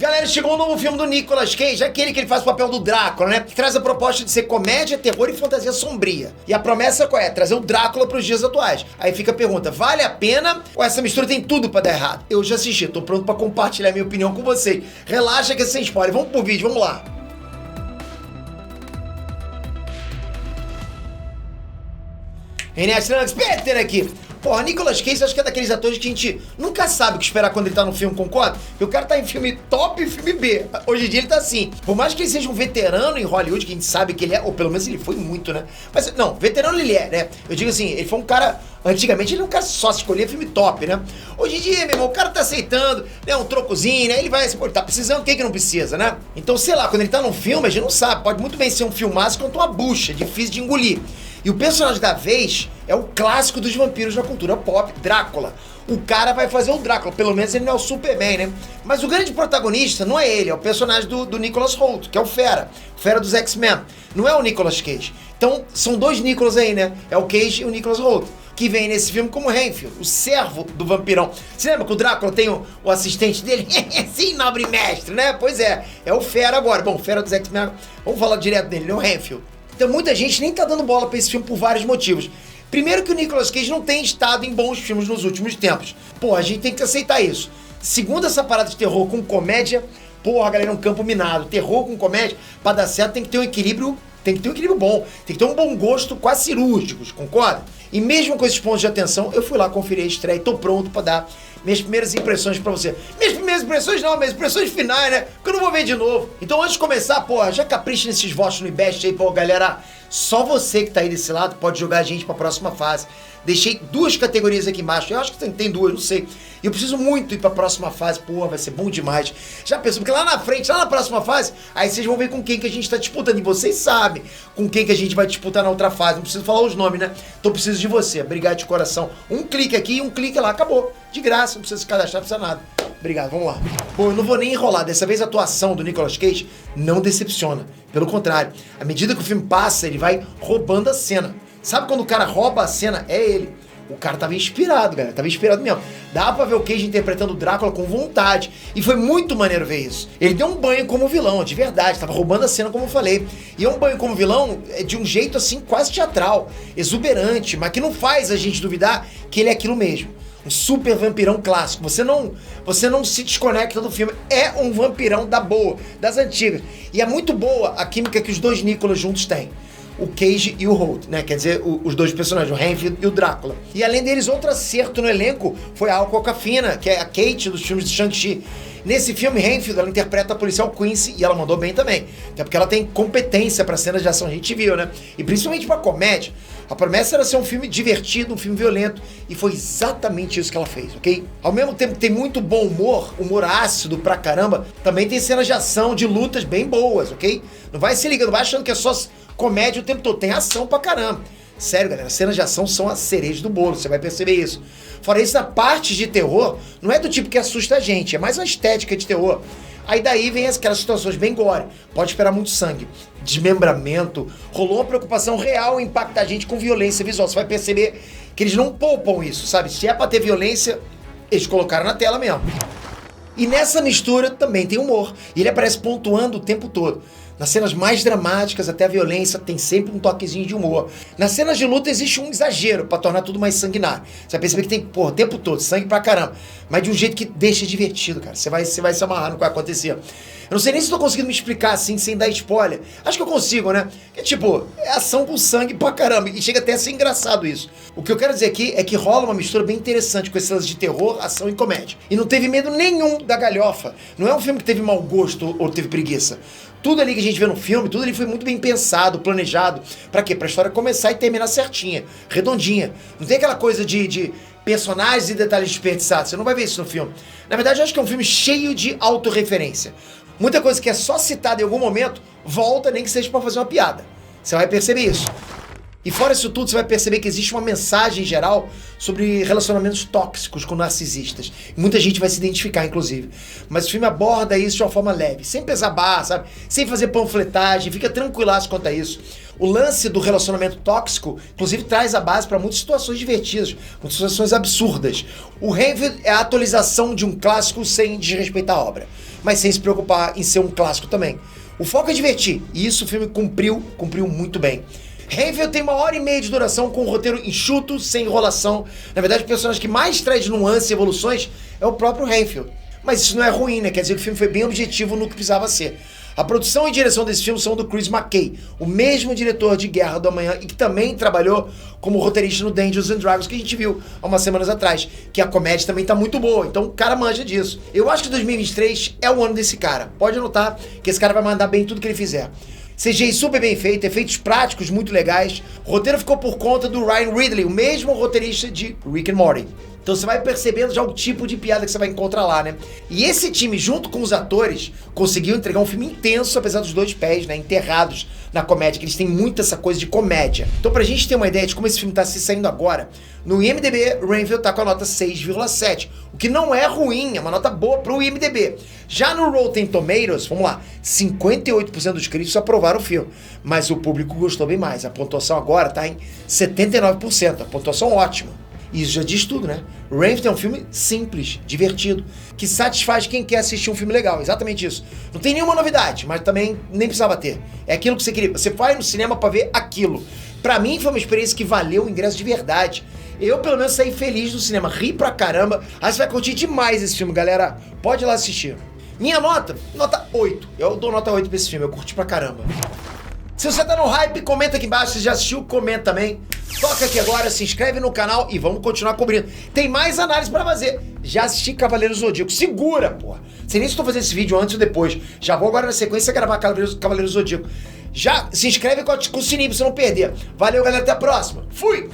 Galera, chegou um novo filme do Nicolas Cage, aquele que ele faz o papel do Drácula, né? Que traz a proposta de ser comédia, terror e fantasia sombria. E a promessa qual é? Trazer o Drácula pros dias atuais. Aí fica a pergunta, vale a pena ou essa mistura tem tudo pra dar errado? Eu já assisti, tô pronto pra compartilhar minha opinião com vocês. Relaxa que é sem spoiler, vamos pro vídeo, vamos lá. Trunks, Peter aqui. Porra, Nicolas Cage acho que é daqueles atores que a gente nunca sabe o que esperar quando ele tá no filme, concorda? Porque o cara tá em filme top e filme B. Hoje em dia ele tá assim. Por mais que ele seja um veterano em Hollywood, que a gente sabe que ele é, ou pelo menos ele foi muito, né? Mas, não, veterano ele é, né? Eu digo assim, ele foi um cara... Antigamente ele é um cara só se escolhia filme top, né? Hoje em dia, meu irmão, o cara tá aceitando, né? Um trocozinho, né? Ele vai assim, pô, ele tá precisando, quem que não precisa, né? Então, sei lá, quando ele tá num filme, a gente não sabe. Pode muito bem ser um filmaço quanto uma bucha, difícil de engolir. E o personagem da vez é o clássico dos vampiros na cultura pop, Drácula. O cara vai fazer o Drácula, pelo menos ele não é o Superman, né? Mas o grande protagonista não é ele, é o personagem do Nicholas Hoult, que é o Fera dos X-Men. Não é o Nicolas Cage. Então, são dois Nicolas aí, né? É o Cage e o Nicholas Hoult, que vem nesse filme como Renfield, o servo do vampirão. Você lembra que o Drácula tem o assistente dele? Sim, nobre mestre, né? Pois é o Fera agora. Bom, Fera dos X-Men, vamos falar direto dele, né? O Renfield. Então muita gente nem tá dando bola pra esse filme por vários motivos. Primeiro que o Nicolas Cage não tem estado em bons filmes nos últimos tempos. Pô, a gente tem que aceitar isso. Segundo, essa parada de terror com comédia, porra, galera, é um campo minado. Terror com comédia, pra dar certo tem que ter um equilíbrio, bom. Tem que ter um bom gosto quase cirúrgicos, concorda? E mesmo com esses pontos de atenção, eu fui lá conferir a estreia e tô pronto pra dar minhas primeiras impressões pra você. Minhas primeiras impressões não, minhas impressões finais, né? Porque eu não vou ver de novo. Então antes de começar, porra, já capricha nesses votos no IBEST aí, pô, galera. Só você que tá aí desse lado pode jogar a gente pra próxima fase. Deixei 2 categorias aqui embaixo. Eu acho que tem 2, não sei. E eu preciso muito ir pra próxima fase. Pô, vai ser bom demais. Já pensou? Porque lá na frente, lá na próxima fase, aí vocês vão ver com quem que a gente tá disputando. E vocês sabem com quem que a gente vai disputar na outra fase. Não preciso falar os nomes, né? Então eu preciso de você. Obrigado de coração. Um clique aqui e um clique lá. Acabou. De graça. Não precisa se cadastrar, não precisa nada. Obrigado, vamos lá. Pô, eu não vou nem enrolar. Dessa vez a atuação do Nicolas Cage não decepciona. Pelo contrário. À medida que o filme passa, ele vai roubando a cena. Sabe quando o cara rouba a cena? É ele. O cara tava inspirado, galera. Tava inspirado mesmo. Dá pra ver o Cage interpretando o Drácula com vontade. E foi muito maneiro ver isso. Ele deu um banho como vilão, de verdade. Tava roubando a cena, como eu falei. E é um banho como vilão de um jeito, assim, quase teatral. Exuberante, mas que não faz a gente duvidar que ele é aquilo mesmo. Um super vampirão clássico. Você não se desconecta do filme. É um vampirão da boa, das antigas. E é muito boa a química que os dois Nicolas juntos têm. O Cage e o Hoult, né? Quer dizer, os dois personagens, o Renfield e o Drácula. E além deles, outro acerto no elenco foi a Alco Aquafina, que é a Kate dos filmes de Shang-Chi. Nesse filme, Renfield, ela interpreta a policial Quincy e ela mandou bem também. Até porque ela tem competência pra cenas de ação, a gente viu, né? E principalmente pra comédia. A promessa era ser um filme divertido, um filme violento, e foi exatamente isso que ela fez, ok? Ao mesmo tempo que tem muito bom humor ácido pra caramba, também tem cenas de ação, de lutas bem boas, ok? Não vai se ligando, não vai achando que é só comédia o tempo todo, tem ação pra caramba. Sério, galera, as cenas de ação são a cereja do bolo, você vai perceber isso. Fora isso, a parte de terror não é do tipo que assusta a gente, é mais uma estética de terror. Aí daí vem aquelas situações bem gore, pode esperar muito sangue, desmembramento, rolou uma preocupação real em impactar a gente com violência visual. Você vai perceber que eles não poupam isso, sabe? Se é pra ter violência, eles colocaram na tela mesmo. E nessa mistura também tem humor, e ele aparece pontuando o tempo todo. Nas cenas mais dramáticas, até a violência, tem sempre um toquezinho de humor. Nas cenas de luta existe um exagero pra tornar tudo mais sanguinário. Você vai perceber que tem, porra, o tempo todo, sangue pra caramba. Mas de um jeito que deixa divertido, cara. Você vai se amarrar no que vai acontecer. Eu não sei nem se tô conseguindo me explicar assim, sem dar spoiler. Acho que eu consigo, né? Que tipo, é ação com sangue pra caramba. E chega até a ser engraçado isso. O que eu quero dizer aqui é que rola uma mistura bem interessante com esses de terror, ação e comédia. E não teve medo nenhum da galhofa. Não é um filme que teve mau gosto ou teve preguiça. Tudo ali que a gente vê no filme, tudo ali foi muito bem pensado, planejado. Pra quê? Pra história começar e terminar certinha, redondinha. Não tem aquela coisa de personagens e detalhes desperdiçados. Você não vai ver isso no filme. Na verdade, eu acho que é um filme cheio de autorreferência. Muita coisa que é só citada em algum momento, volta nem que seja pra fazer uma piada. Você vai perceber isso. E fora isso tudo, você vai perceber que existe uma mensagem geral sobre relacionamentos tóxicos com narcisistas. Muita gente vai se identificar, inclusive. Mas o filme aborda isso de uma forma leve, sem pesar barra, sabe? Sem fazer panfletagem, fica tranquilaço quanto a isso. O lance do relacionamento tóxico, inclusive, traz a base para muitas situações divertidas, muitas situações absurdas. O Renfield é a atualização de um clássico sem desrespeitar a obra. mas sem se preocupar em ser um clássico também. O foco é divertir, e isso o filme cumpriu muito bem. Renfield tem 1h30 de duração, com um roteiro enxuto, sem enrolação. Na verdade, o personagem que mais traz nuances e evoluções é o próprio Renfield. Mas isso não é ruim, né? Quer dizer que o filme foi bem objetivo no que precisava ser. A produção e direção desse filme são do Chris McKay, o mesmo diretor de Guerra do Amanhã e que também trabalhou como roteirista no Dungeons and Dragons, que a gente viu há umas semanas atrás, que a comédia também tá muito boa, então o cara manja disso. Eu acho que 2023 é o ano desse cara. Pode anotar que esse cara vai mandar bem tudo que ele fizer. CGI super bem feito, efeitos práticos muito legais. O roteiro ficou por conta do Ryan Ridley, o mesmo roteirista de Rick and Morty. Então você vai percebendo já o tipo de piada que você vai encontrar lá, né? E esse time, junto com os atores, conseguiu entregar um filme intenso, apesar dos dois pés, né? Enterrados na comédia, que eles têm muito essa coisa de comédia. Então pra gente ter uma ideia de como esse filme tá se saindo agora, no IMDb, Renfield tá com a nota 6,7, o que não é ruim, é uma nota boa pro IMDb. Já no Rotten Tomatoes, vamos lá, 58% dos críticos aprovaram o filme, mas o público gostou bem mais. A pontuação agora tá em 79%, a pontuação ótima. Isso já diz tudo, né? Renfield é um filme simples, divertido, que satisfaz quem quer assistir um filme legal. Exatamente isso. Não tem nenhuma novidade, mas também nem precisava ter. É aquilo que você queria. Você vai no cinema pra ver aquilo. Pra mim foi uma experiência que valeu o ingresso de verdade. Eu, pelo menos, saí feliz do cinema, ri pra caramba. Aí você vai curtir demais esse filme, galera. Pode ir lá assistir. Minha nota? Nota 8. Eu dou nota 8 pra esse filme, eu curti pra caramba. Se você tá no hype, comenta aqui embaixo. Se já assistiu, comenta também. Toca aqui agora, se inscreve no canal e vamos continuar cobrindo. Tem mais análise pra fazer. Já assisti Cavaleiro Zodíaco. Segura, porra. Sei nem se tô fazendo esse vídeo antes ou depois. Já vou agora na sequência gravar Cavaleiro Zodíaco. Já se inscreve com o sininho pra você não perder. Valeu, galera. Até a próxima. Fui!